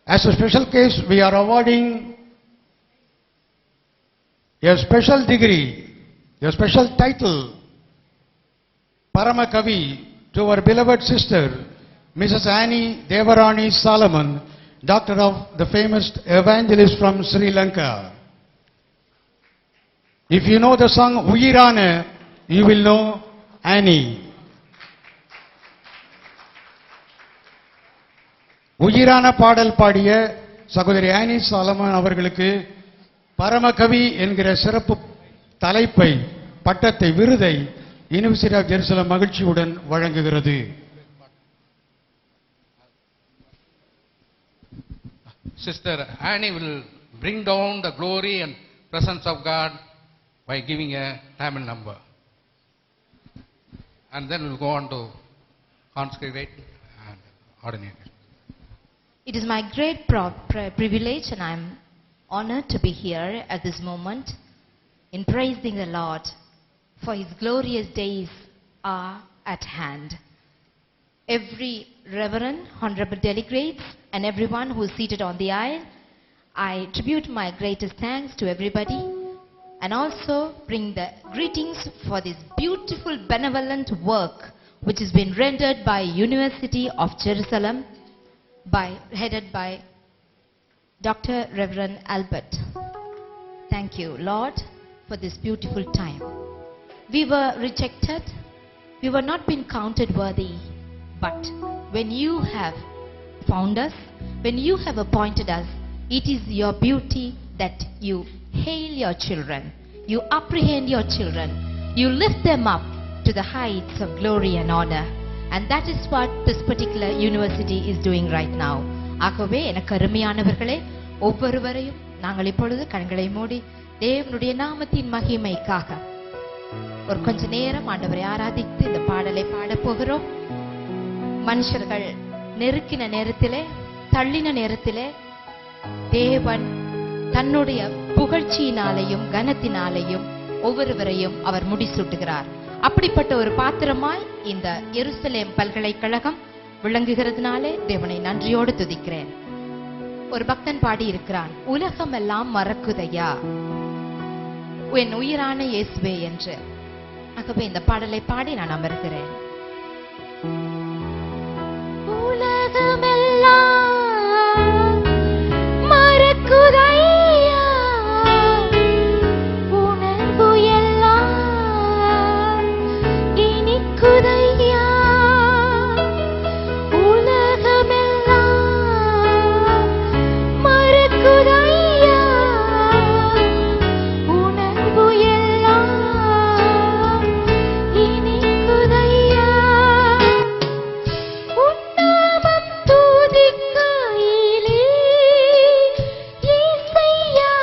As a special case, we are awarding a special degree, a special title, Paramakavi, to our beloved sister, Mrs. Annie Devarani Solomon, daughter of the famous evangelist from Sri Lanka. If you know the song Uyirana, you will know Annie. உயிரான பாடல் பாடிய சகோதரி ஆனி சாலமன் அவர்களுக்கு பரமகவி என்கிற சிறப்பு தலைப்பை, பட்டத்தை, விருதை யுனிவர்சிட்டி ஆஃப் ஜெருசலம் மகிழ்ச்சியுடன் வழங்குகிறது. Sister Annie will bring down the glory and presence of God by giving a Tamil number. And then we'll go on to consecrate and ordinate. It is my great privilege, and I am honored to be here at this moment in praising the Lord, for His glorious days are at hand. Every reverend, honorable delegates, and everyone who is seated on the aisle, I tribute my greatest thanks to everybody, and also bring the greetings for this beautiful benevolent work which has been rendered by University of Jerusalem, headed by Dr. Reverend Albert. Thank you, Lord, for this beautiful time. We were rejected, we were not been counted worthy, but when you have found us, when you have appointed us, it is your beauty that you hail your children, you apprehend your children, you lift them up to the heights of glory and honor. And that is what this particular university is doing right now. ஆகவே எனக்கு அருமையானவர்களே, ஒவ்வொருவரையும் நாங்கள் இப்பொழுது கண்களை மூடி தேவனுடைய நாமத்தின் மகிமைக்காக ஒரு கொஞ்ச நேரம் ஆண்டவரை ஆராதித்து இந்த பாடலை பாடப் போகிறோம். மனுஷர்கள் நெருக்கின நேரத்திலே, தள்ளின நேரத்திலே தேவன் தன்னுடைய புகழ்ச்சியினாலேயும் கனத்தினாலேயும் ஒவ்வொருவரையும் அவர் முடிசூட்டுகிறார். அப்படிப்பட்ட ஒரு பாத்திரமாய் இந்த எருசலேம் பல்கலைக்கழகம் விளங்குகிறதுனாலே தேவனை நன்றியோடு துதிக்கிறேன். ஒரு பக்தன் பாடி இருக்கிறான், உலகம் எல்லாம் மறக்குதையா என் உயிரான இயேசுவே என்று. ஆகவே இந்த பாடலை பாடி நான் அமர்கிறேன். உலகமெல்லாம் மறக்குதையா உணர்வு எல்லாம் இனிக்குதையா, உலகமெல்லாம் மறக்குதையா உணர்வு எல்லாம் இனிக்குதையா, உன்னாமம் துதிக்கையிலே இசையா,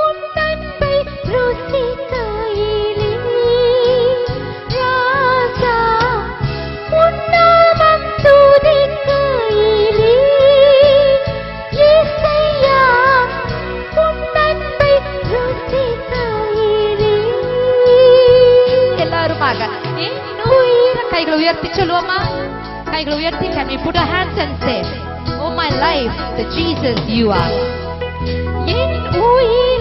உன் அன்பை ருசிக்கையிலே ராஜா, உன்னாமம் துதிக்கையிலே இசையா, உன் அன்பை ருசிக்கையிலே. எல்லாருமாக என் உயிர் கைகளை உயர்த்தி சொல்லுவோமா? கைகளை உயர்த்தி, can we put our hands and say, oh my life, the Jesus you are. என் உயிர்